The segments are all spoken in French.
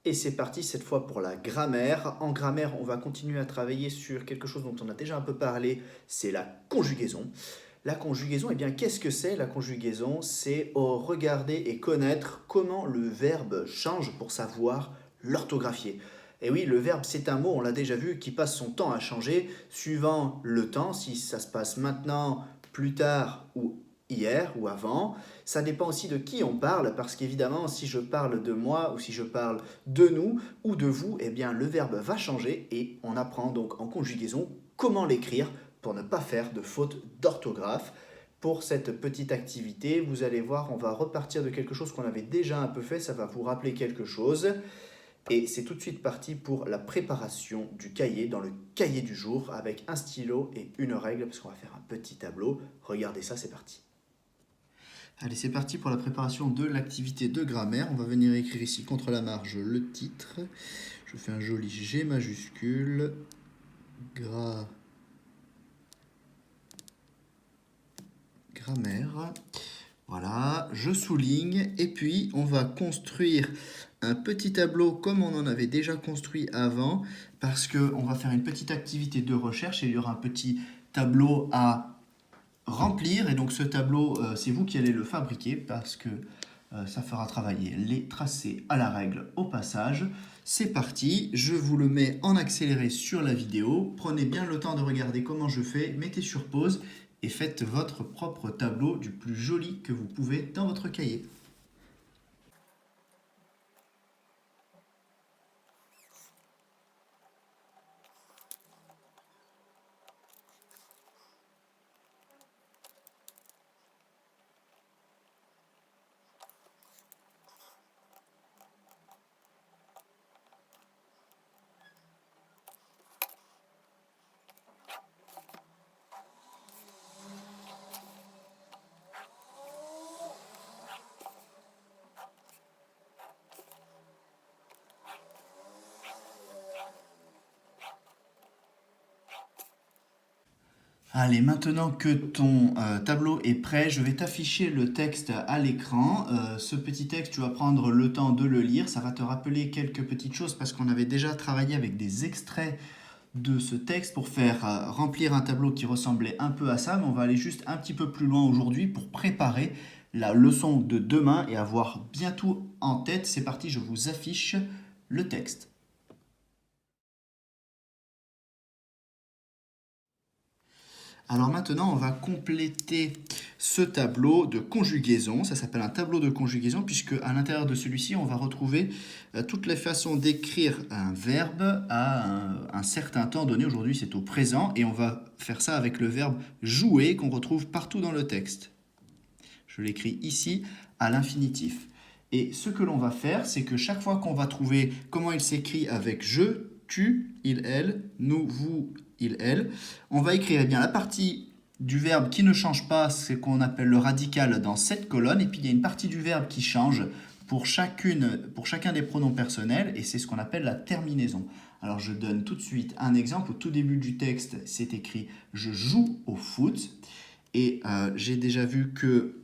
Et c'est parti cette fois pour la grammaire. En grammaire, on va continuer à travailler sur quelque chose dont on a déjà un peu parlé, c'est la conjugaison. La conjugaison, eh bien, qu'est-ce que c'est? La conjugaison, c'est regarder et connaître comment le verbe change pour savoir l'orthographier. Et oui, le verbe, c'est un mot, on l'a déjà vu, qui passe son temps à changer suivant le temps, si ça se passe maintenant, plus tard ou hier ou avant. Ça dépend aussi de qui on parle, parce qu'évidemment, si je parle de moi ou si je parle de nous ou de vous, eh bien, le verbe va changer et on apprend donc en conjugaison comment l'écrire pour ne pas faire de faute d'orthographe. Pour cette petite activité, vous allez voir, on va repartir de quelque chose qu'on avait déjà un peu fait, ça va vous rappeler quelque chose. Et c'est tout de suite parti pour la préparation du cahier, dans le cahier du jour, avec un stylo et une règle, parce qu'on va faire un petit tableau. Regardez ça, c'est parti. Allez, c'est parti pour la préparation de l'activité de grammaire. On va venir écrire ici contre la marge le titre. Je fais un joli G majuscule. Grammaire. Voilà, je souligne et puis on va construire un petit tableau comme on en avait déjà construit avant parce qu'on va faire une petite activité de recherche et il y aura un petit tableau à remplir et donc ce tableau, c'est vous qui allez le fabriquer parce que ça fera travailler les tracés à la règle au passage. C'est parti, je vous le mets en accéléré sur la vidéo. Prenez bien le temps de regarder comment je fais, mettez sur pause et faites votre propre tableau du plus joli que vous pouvez dans votre cahier. Allez, maintenant que ton tableau est prêt, je vais t'afficher le texte à l'écran. Ce petit texte, tu vas prendre le temps de le lire. Ça va te rappeler quelques petites choses parce qu'on avait déjà travaillé avec des extraits de ce texte pour faire remplir un tableau qui ressemblait un peu à ça. Mais on va aller juste un petit peu plus loin aujourd'hui pour préparer la leçon de demain et avoir bien tout en tête. C'est parti, je vous affiche le texte. Alors maintenant, on va compléter ce tableau de conjugaison. Ça s'appelle un tableau de conjugaison puisque à l'intérieur de celui-ci, on va retrouver toutes les façons d'écrire un verbe à un certain temps donné. Aujourd'hui, c'est au présent et on va faire ça avec le verbe jouer qu'on retrouve partout dans le texte. Je l'écris ici à l'infinitif. Et ce que l'on va faire, c'est que chaque fois qu'on va trouver comment il s'écrit avec je, tu, il, elle, nous, vous, il, elle, on va écrire bien la partie du verbe qui ne change pas, c'est qu'on appelle le radical dans cette colonne, et puis il y a une partie du verbe qui change pour chacun des pronoms personnels, et c'est ce qu'on appelle la terminaison. Alors je donne tout de suite un exemple. Au tout début du texte, c'est écrit « Je joue au foot », et j'ai déjà vu que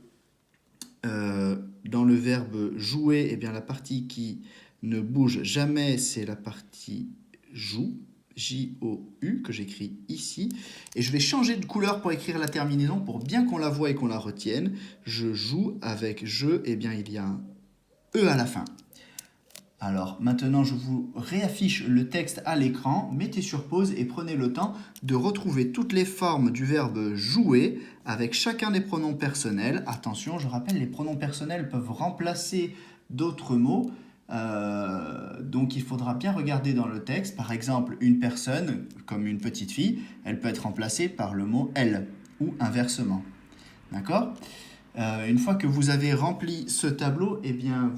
dans le verbe jouer, eh bien, la partie qui ne bouge jamais, c'est la partie joue, J-O-U, que j'écris ici. Et je vais changer de couleur pour écrire la terminaison, pour bien qu'on la voie et qu'on la retienne. Je joue avec je, eh bien, il y a un E à la fin. Alors maintenant, je vous réaffiche le texte à l'écran, mettez sur pause et prenez le temps de retrouver toutes les formes du verbe jouer avec chacun des pronoms personnels. Attention, je rappelle, les pronoms personnels peuvent remplacer d'autres mots, donc il faudra bien regarder dans le texte. Par exemple, une personne, comme une petite fille, elle peut être remplacée par le mot elle ou inversement. D'accord ? Une fois que vous avez rempli ce tableau, eh bien,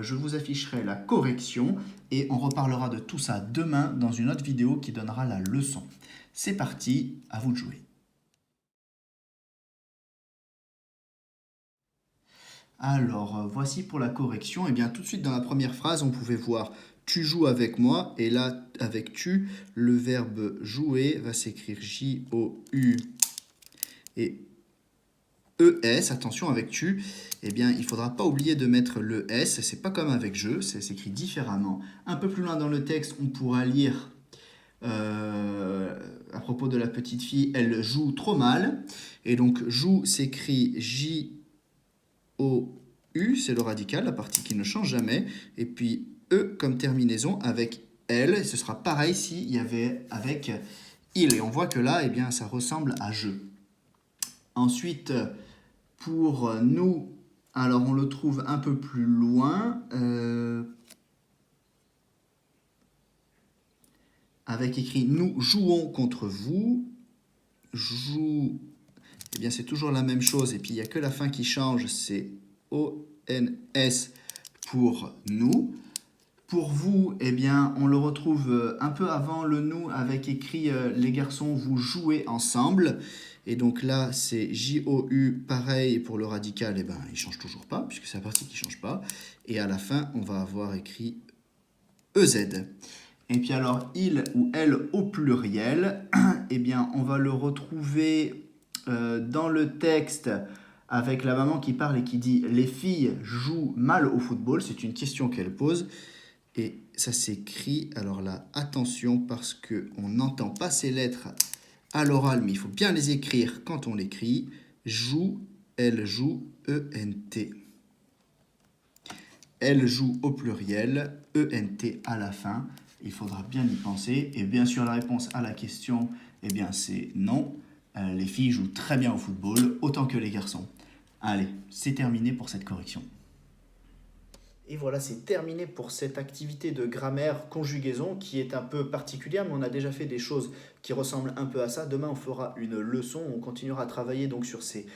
je vous afficherai la correction et on reparlera de tout ça demain dans une autre vidéo qui donnera la leçon. C'est parti, à vous de jouer. Alors, voici pour la correction. Eh bien, tout de suite dans la première phrase, on pouvait voir « tu joues avec moi » et là, avec « tu », le verbe « jouer » va s'écrire J-O-U et ES, attention avec tu, eh bien il ne faudra pas oublier de mettre le S, c'est pas comme avec je, c'est écrit différemment. Un peu plus loin dans le texte, on pourra lire à propos de la petite fille, elle joue trop mal. Et donc joue s'écrit J-O-U, c'est le radical, la partie qui ne change jamais. Et puis E comme terminaison avec elle, et ce sera pareil s'il y avait avec il. Et on voit que là, eh bien, ça ressemble à je. Ensuite, pour nous, alors on le trouve un peu plus loin, avec écrit nous jouons contre vous. Joue, eh bien c'est toujours la même chose, et puis il n'y a que la fin qui change, c'est O-N-S pour nous. Pour vous, eh bien, on le retrouve un peu avant le nous avec écrit les garçons, vous jouez ensemble. Et donc là, c'est J-O-U, pareil pour le radical, eh ben, il ne change toujours pas, puisque c'est la partie qui ne change pas. Et à la fin, on va avoir écrit E-Z. Et puis alors, il ou elle au pluriel, eh bien, on va le retrouver dans le texte avec la maman qui parle et qui dit « Les filles jouent mal au football ». C'est une question qu'elle pose. Et ça s'écrit, alors là, attention, parce qu'on n'entend pas ces lettres à l'oral, mais il faut bien les écrire quand on l'écrit. Joue, elle joue, E-N-T. Elle joue au pluriel, E-N-T à la fin. Il faudra bien y penser. Et bien sûr, la réponse à la question, eh bien, c'est non. Les filles jouent très bien au football, autant que les garçons. Allez, c'est terminé pour cette correction. Et voilà, c'est terminé pour cette activité de grammaire conjugaison qui est un peu particulière, mais on a déjà fait des choses qui ressemblent un peu à ça. Demain, on fera une leçon, on continuera à travailler donc sur ces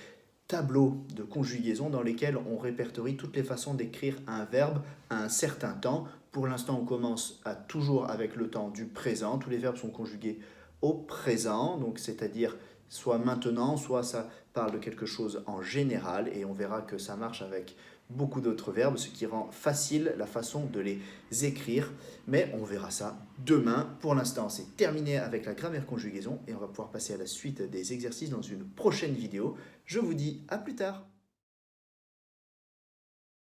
tableaux de conjugaison dans lesquels on répertorie toutes les façons d'écrire un verbe à un certain temps. Pour l'instant, on commence toujours avec le temps du présent. Tous les verbes sont conjugués au présent, donc c'est-à-dire soit maintenant, soit ça parle de quelque chose en général, et on verra que ça marche avec beaucoup d'autres verbes, ce qui rend facile la façon de les écrire, mais on verra ça demain. Pour l'instant, c'est terminé avec la grammaire conjugaison et on va pouvoir passer à la suite des exercices dans une prochaine vidéo. Je vous dis à plus tard.